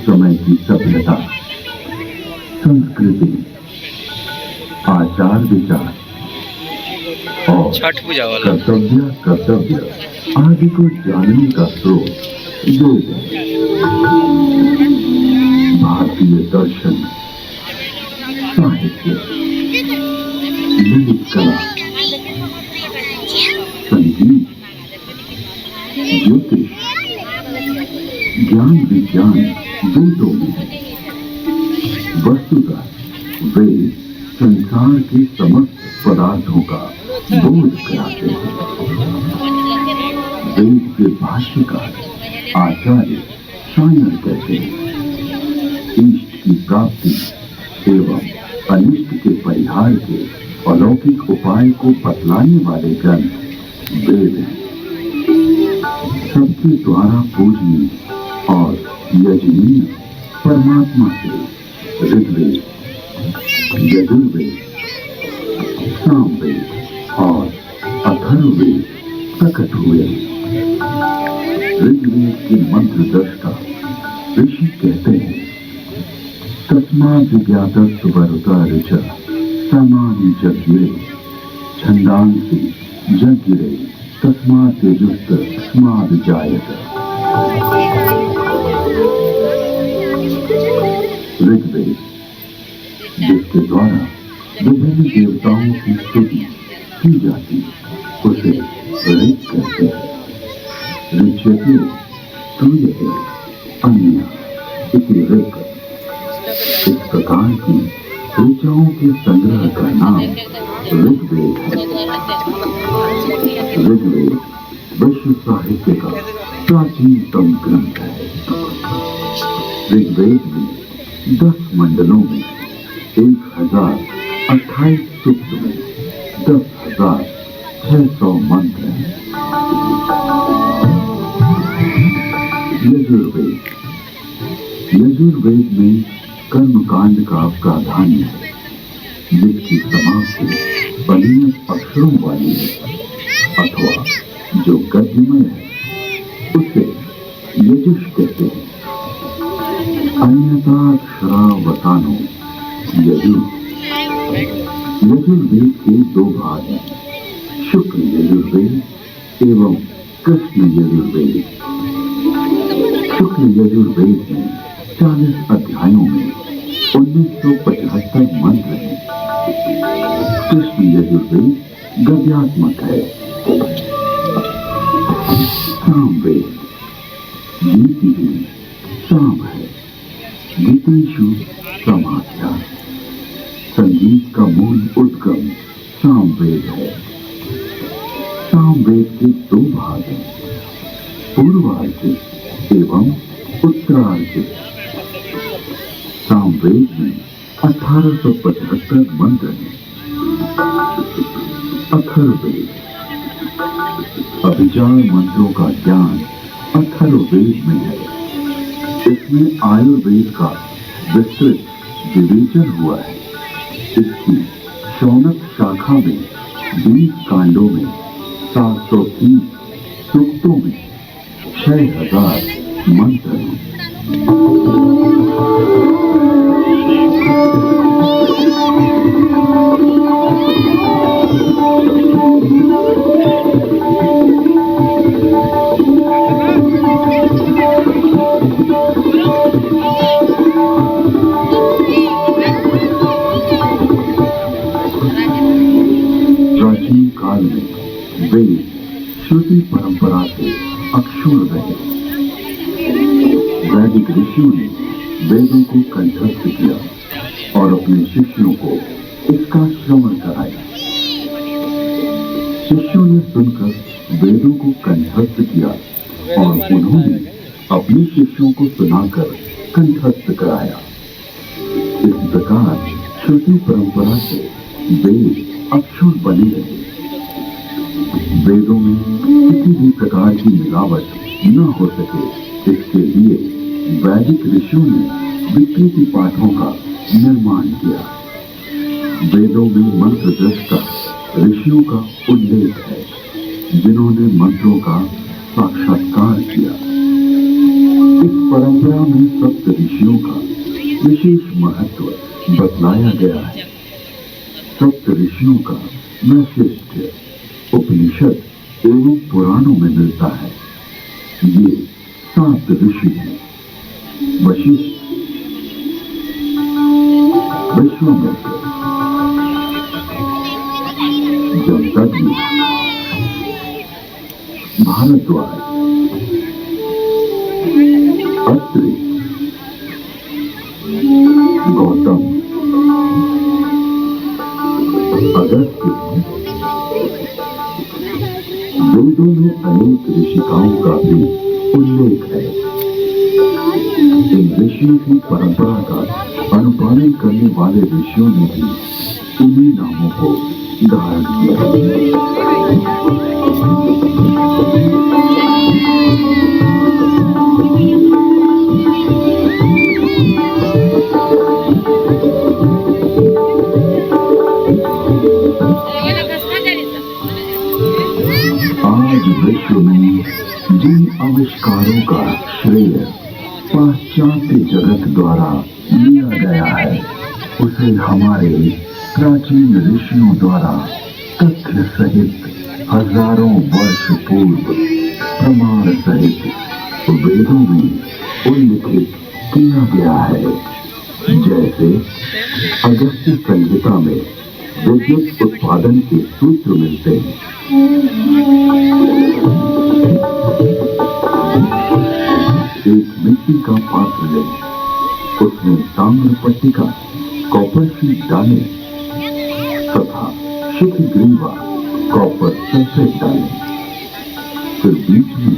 समय की सभ्यता, संस्कृति, आचार विचार और छठ पूजा वाला कर्तव्य आदि को जानने का स्रोत वेद है। भारतीय दर्शन, साहित्य, ललित कला, संगीत, ज्योतिष, ज्ञान विज्ञान वेदों में है। वस्तुतः वेद संसार के समस्त पदार्थों का बोध कराते हैं। वेद के भाष्यकार आचार्य शायर कहते हैं, इष्ट की प्राप्ति एवं अनिष्ट के परिहार के अलौकिक उपाय को बतलाने वाले ग्रंथ वेद हैं। सबके द्वारा पूजनीय और यजनीय परमात्मा से ऋग्वेद, यजुर्वेद, सामवेद और अथर्ववेद प्रकट हुए। ऋग्वेद के मंत्र दृष्टा ऋषि कहते हैं, तस्माद् विज्ञातस्य वरुता ऋचा सामानि यज्ञे छन्दांसि यज्ञे तस्मात् तेजस्त तस्माद् जायत। ऋग्वेद, जिसके द्वारा विभिन्न देवताओं की स्तुति की जाती, उसे ऋग कहते हैं। ऋच्यते स्तूयते अन्य इति ऋक्। इस प्रकार की ऋचाओं के संग्रह का नाम ऋग्वेद है। ऋग्वेद विश्व साहित्य का प्राचीनतम ग्रंथ है। ऋग्वेद में 10 मंडलों में 1028 सूक्त में 10,600 मंत्र हैं। यजुर्वेद, यजुर्वेद में कर्मकांड का प्राधान्य है, जिसकी समाप्ति अनियत अक्षरों वाली है अथवा जो गद्यमय है, उसे यजुष कहते हैं। अन्यताक्षरावसानो यजुर। यजुर्वेद के 2 भाग हैं, शुक्ल यजुर्वेद एवं कृष्ण यजुर्वेद। शुक्ल यजुर्वेद में 40 अध्यायों में 1975 मंत्र हैं। कृष्ण यजुर्वेद गद्यात्मक है। सामवेद गीति साम है, गीतेषु समाख्या। संगीत का मूल उद्गम सामवेद है। सामवेद के 2 भाग हैं, पूर्वार्चित एवं उत्तरार्चित। सामवेद में 1875 मंत्र हैं। अथर्ववेद, अभिचार मंत्रों का ज्ञान अथर्ववेद में है। इसमें आयुर्वेद का विस्तृत विवेचन हुआ है। इसकी शौनक शाखा में 20 कांडों में 730 सूक्तों में 6000 मंत्र हैं। प्राचीन काल में वेद श्रुति परंपरा से अक्षुण्ण रहे। वैदिक ऋषियों ने वेदों को कंठस्थ किया और अपने शिष्यों को इसका श्रवण कराया। शिष्यों ने सुनकर वेदों को कंठस्थ किया और उन्होंने अपने शिष्यों को सुनाकर कंठस्थ कराया। इस प्रकार श्रुति परंपरा से वेद अक्षुण्ण बने रहे। वेदों में किसी भी प्रकार की मिलावट न हो सके, इसके लिए वैदिक ऋषियों ने विकृति पाठों का निर्माण किया। वेदों में मंत्र दृष्टा ऋषियों का उल्लेख है, जिन्होंने मंत्रों का साक्षात्कार किया। इस परंपरा में सप्त ऋषियों का विशेष महत्व बतलाया गया है। सप्त ऋषियों का वैशिष्ट्य उपनिषद एवं पुराणों में मिलता है। ये 7 ऋषि हैं: वशिष्ठ, विश्वामित्र, जमदग्नि, भारद्वाज, अत्रि, गौतम, अगस्त्य। वेदों में अनेक ऋषिकाओं का भी उल्लेख है। इन ऋषियों की परंपरा का अनुपालन करने वाले ऋषियों ने भी इन्हीं नामों को धारण किया। आज विश्व में जिन आविष्कारों का श्रेय पाश्चात्य जगत द्वारा लिया गया है, उसे हमारे प्राचीन ऋषियों द्वारा तथ्य सहित हजारों वर्ष पूर्व प्रमाण सहित वेदों में उल्लिखित किया गया है। जैसे अगस्त्य संहिता में विद्युत उत्पादन के सूत्र मिलते हैं। एक मिट्टी का पात्र लें, उसमें ताम्र पट्टिका कॉपर शीट डालें तथा शिखर ग्रीवा कॉपर सल्फेट डालें। फिर बीच में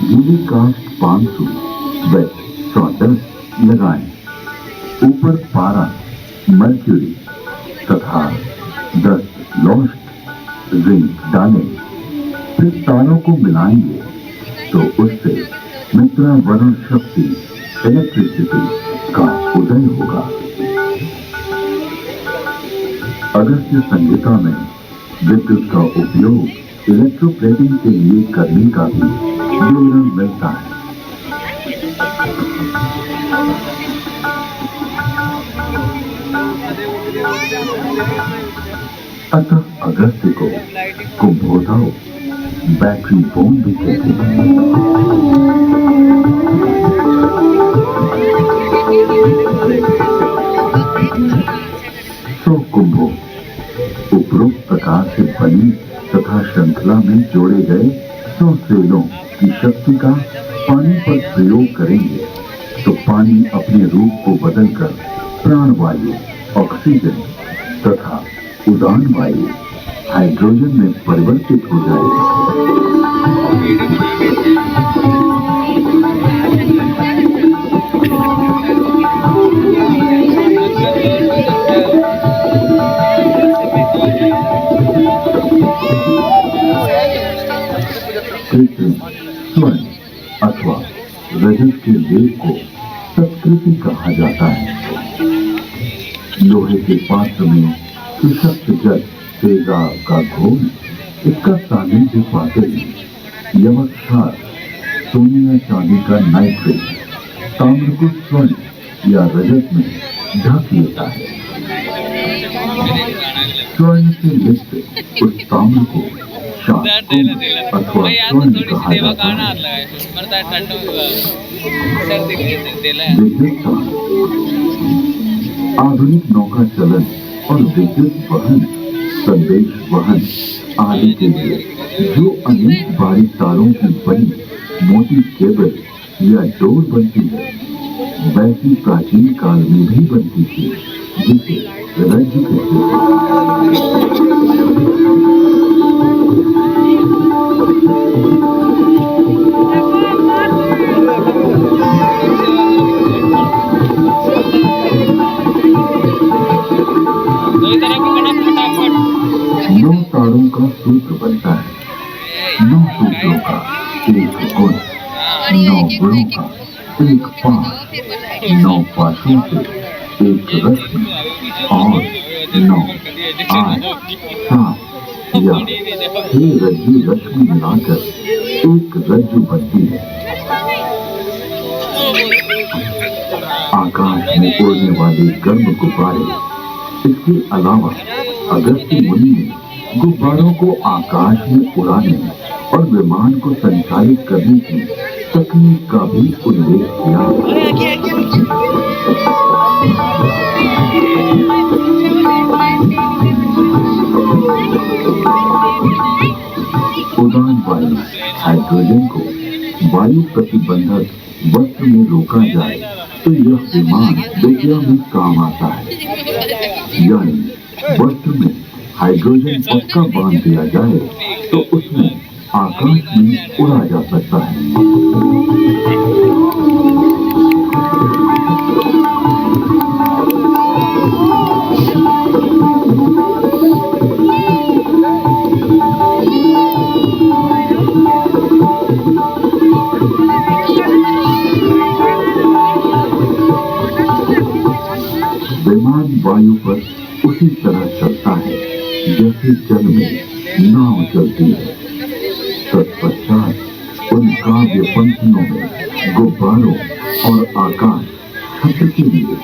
गीली कास्ट 500 वेट सॉडस्ट लगाएं। ऊपर पारा, मर्क्यूरी तथा 10 लॉस्ट जिंक डालें। फिर तारों को मिलाएंगे तो उससे मित्रा वरुण शक्ति इलेक्ट्रिसिटी का उदय होगा। अगस्त्य संहिता में विद्युत का उपयोग इलेक्ट्रोप्लेटिंग के लिए करने का भी विवरण मिलता है। अतः अगस्त्य को कुंभोधाव बैटरी बोन भी कहते हैं। सौ कुंभों उपरोक्त प्रकार से बनी तथा श्रृंखला में जोड़े गए 100 सेलों की शक्ति का पानी पर प्रयोग करेंगे तो पानी अपने रूप को बदलकर प्राणवायु, ऑक्सीजन तथा उदान वायु हाइड्रोजन में परिवर्तित हो जाएगा। स्वर्ण अथवा रजत के लेप को संस्कृति कहा जाता है। लोहे के पात्र में सुशक्त जल तेजाब का घोल इसका सानिध्य पाते ही यमक क्षार, सोने या चांदी का नाइट्रेट ताम्र को स्वर्ण या रजत में ढक लेता है। स्वर्ण से लिप्त उस ताम्र को अथवा स्वर्ण कहा जाता है। आधुनिक नौका चलन और विद्युत वहन, संदेश वहन आदि के लिए जो अनेक बारीक तारों की बनी मोटी केबल या डोर बनती है, वैसी प्राचीन काल में भी बनती थी, जिसे रज्जु कहते हैं। नौ तारों का सूत्र बनता है। 9 सूत्रों का एक गुण, 9 गुणों का एक पाश, 9 पाशों से एक रश्मि और 9 8 7 या 6 रज्जु रश्मि मिलाकर एक रज्जु बनती है। आकाश में उड़ने वाले गर्म गुब्बारे। इसके अलावा अगस्त्य मुनि ने गुब्बारों को आकाश में उड़ाने और विमान को संचालित करने की तकनीक का भी उल्लेख किया। उड़ान वायु हाइड्रोजन को वायु प्रतिबंधक वस्त्र में रोका जाए तो यह विमान विद्या में काम आता है। यानी वस्त्र में हाइड्रोजन पक्का बांध दिया जाए तो उसमें आकाश में उड़ा जा सकता है। विमान वायु पर उसी तरह चलता है जैसे जल में नाव चलती है। तत्पश्चात उन काव्य पंक्तियों में गुब्बारों और आकाश छत्र के लिए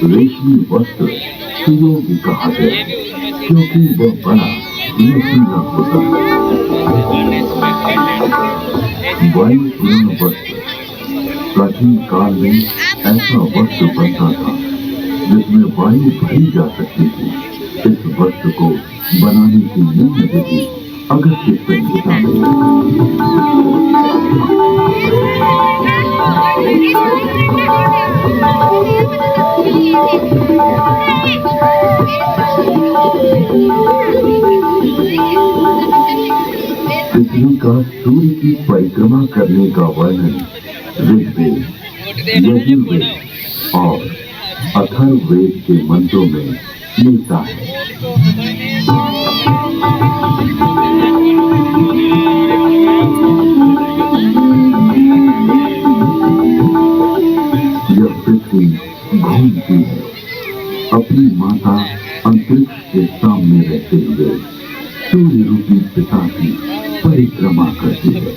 रेशमी वस्त्र सुयोगी कहा गया, क्योंकि वह बड़ा लचीला होता है। वायु पूर्ण वस्त्र प्राचीन काल में ऐसा वस्त्र बनता था जिसमें वायु भरी जा सकती थी। इस वस्त्र को बनाने की निम्न विधि अगस्त्य संहिता में। पृथ्वी का सूर्य की परिक्रमा करने का वर्णन ऋग्वेद, यजुर्वेद और अथर्ववेद के मंत्रों में मिलता है। यह पृथ्वी घूमती है, अपनी माता अंतरिक्ष के सामने रहते हुए सूर्य रूपी पिता की परिक्रमा करती है।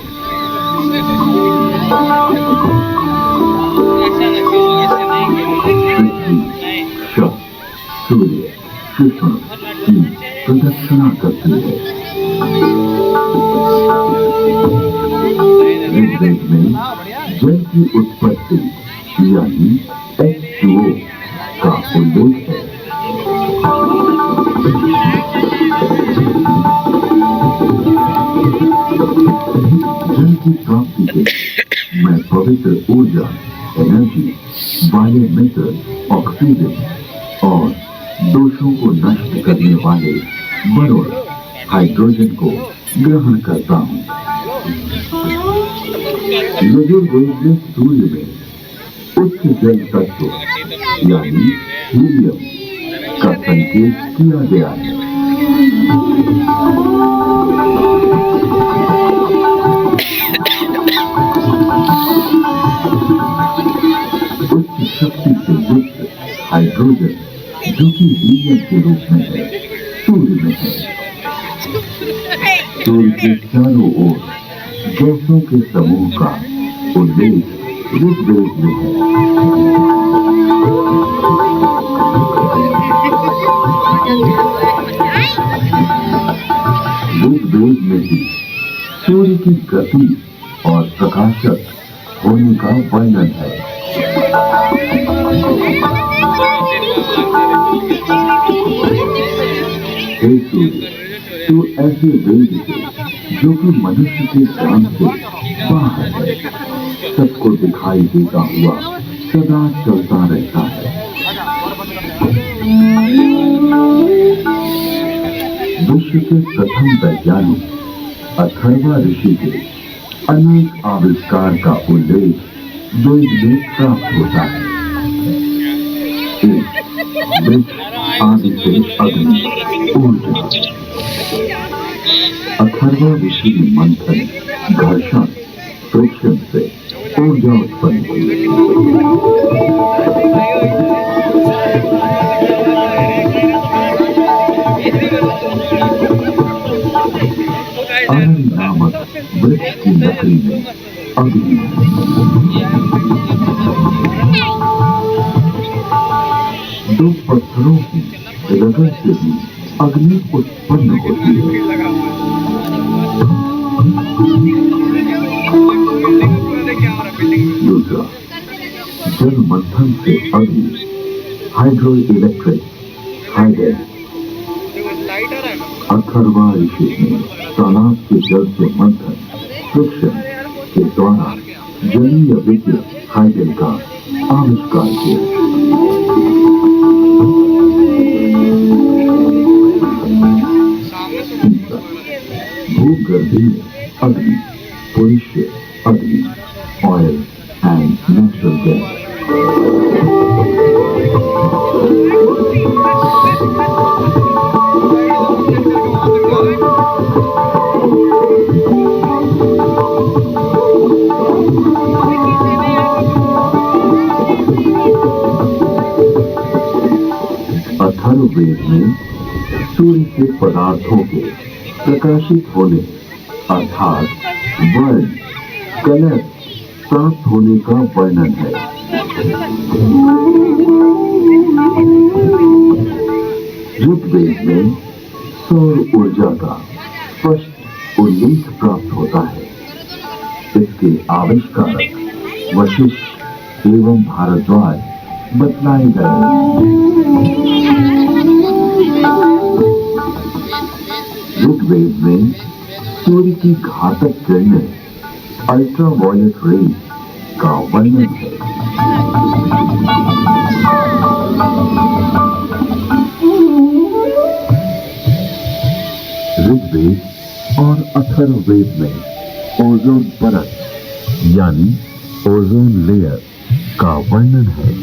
सूर्य कृष्ण की प्रदक्षिणा करती है। ऋग्वेद में जल की उत्पत्ति यानी H2O का उल्लेख है। जल की प्राप्ति के मैं पवित्र ऊर्जा एनर्जी, वायु मित्र ऑक्सीजन और दोषों को नष्ट करने वाले वरुण हाइड्रोजन को ग्रहण करता हूँ। यजुर्वेद में सूर्य में उच्च जल तत्व यानी हीलियम का संकेत किया गया है। उच्च शक्ति से युक्त हाइड्रोजन जो कि हीलियम के रूप में है, सूर्य में है। सूर्य के चारों ओर गैसों के समूह का उल्लेख ऋग्वेद में है। ऋग्वेद में भी सूर्य की गति और प्रकाशक होने का वर्णन है। हे सूर्य, तू ऐसे वेद से जो कि मनुष्य के ज्ञान से बाहर है, सबको दिखाई देता हुआ सदा चलता रहता है। विश्व के प्रथम वैज्ञानिक अथर्वा ऋषि के अनेक आविष्कार का उल्लेख वेद में प्राप्त होता है। वृक्ष आदि से अग्नि, ऊर्जा। अथर्वा ऋषि मंथन, घर्षण, फ्रिक्शन से ऊर्जा उत्पन्न हुई। आनंद नामक वृक्ष की लकड़ी में अग्नि। दो पत्थरों की रगड़ से भी अग्नि उत्पन्न होती है। दूसरा, जल मंथन से अग्नि, हाइड्रो इलेक्ट्रिक हाइडेल। अथर्वा ऋषि ने तालाब के जल से मंथन फ्रिक्शन के द्वारा जलीय विद्युत हाइडेल का आविष्कार किया। तीसरा, भूगर्भीय अग्नि, पुरुष अग्नि, oil and natural gas. Atharvaveda में सूर्य के पदार्थों के प्रकाशित होने अर्थात वर्ण कलर प्राप्त होने का वर्णन है। ऋग्वेद में सौर ऊर्जा का स्पष्ट उल्लेख प्राप्त होता है। इसके आविष्कारक वशिष्ठ एवं भारद्वाज बतलाए गए। ऋग्वेद में सूर्य की घातक किरणें अल्ट्रावायलेट रेज का वर्णन है। ऋग्वेद और अथर्ववेद में ओजोन परत यानी ओजोन लेयर का वर्णन है।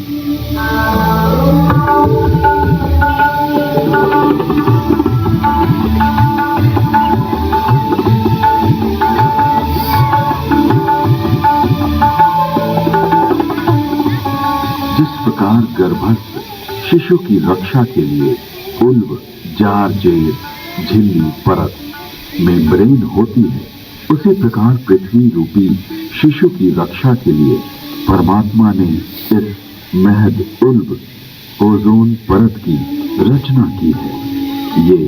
जिस प्रकार गर्भस्थ शिशु की रक्षा के लिए उल्व, जार, जेर, झिल्ली, परत, मेम्ब्रेन होती है, उसी प्रकार पृथ्वी रूपी शिशु की रक्षा के लिए परमात्मा ने इस महद उल्व ओजोन परत की रचना की है। ये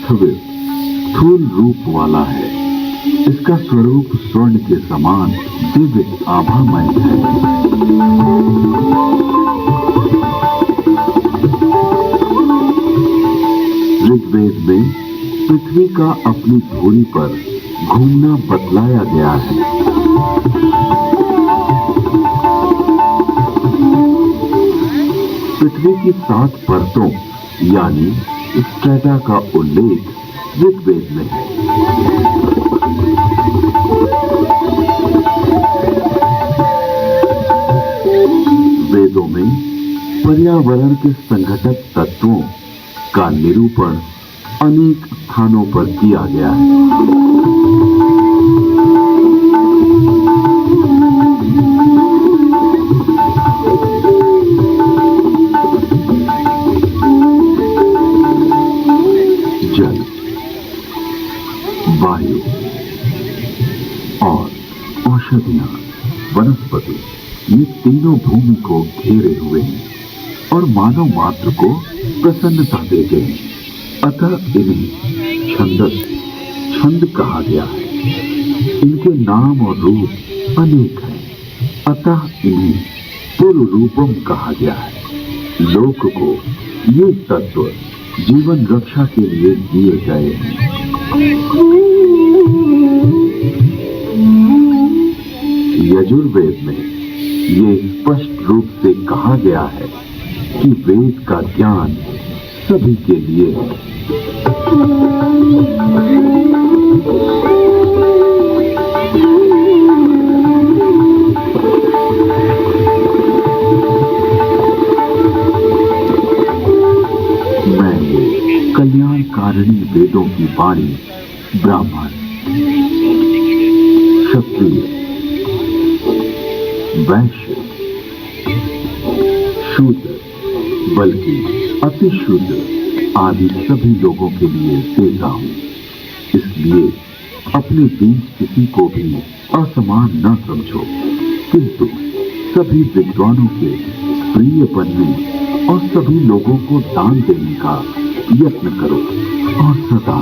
स्थूल रूप वाला है। इसका स्वरूप स्वर्ण के समान दिव्य आभामय है। ऋग्वेद में पृथ्वी का अपनी धुरी पर घूमना बतलाया गया है। पृथ्वी की 7 परतों यानी स्ट्रेटा का उल्लेख ऋग्वेद में है। वेदों में पर्यावरण के संघटक तत्वों का निरूपण अनेक स्थानों पर किया गया है। जल, वायु और औषधियां, वनस्पति, ये तीनों भूमि को घेरे हुए हैं और मानव मात्र को प्रसन्नता देते हैं। अतः इन्हें छंद कहा गया है। इनके नाम और रूप अनेक हैं। अतः इन्हें पूर्व रूपम कहा गया है। लोक को ये तत्व जीवन रक्षा के लिए दिए गए हैं। यजुर्वेद में ये स्पष्ट रूप से कहा गया है कि वेद का ज्ञान सभी के लिए है। मैं कल्याणकारिणी वेदों की वाणी ब्राह्मण, क्षत्रिय, वैश्य, शूद्र, बल्कि अति शूद्र आदि सभी लोगों के लिए देता हूं। इसलिए अपने बीच किसी को भी असमान न समझो, किंतु सभी विद्वानों के प्रिय बनने और सभी लोगों को दान देने का यत्न करो और सदा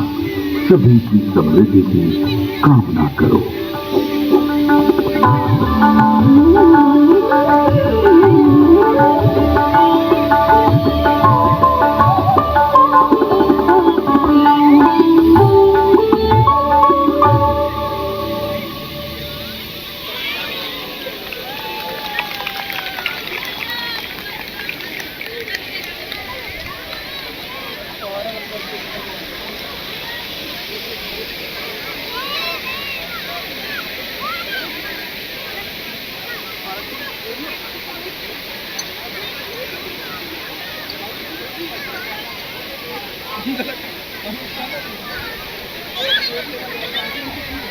सभी की समृद्धि की कामना करो। Thank you.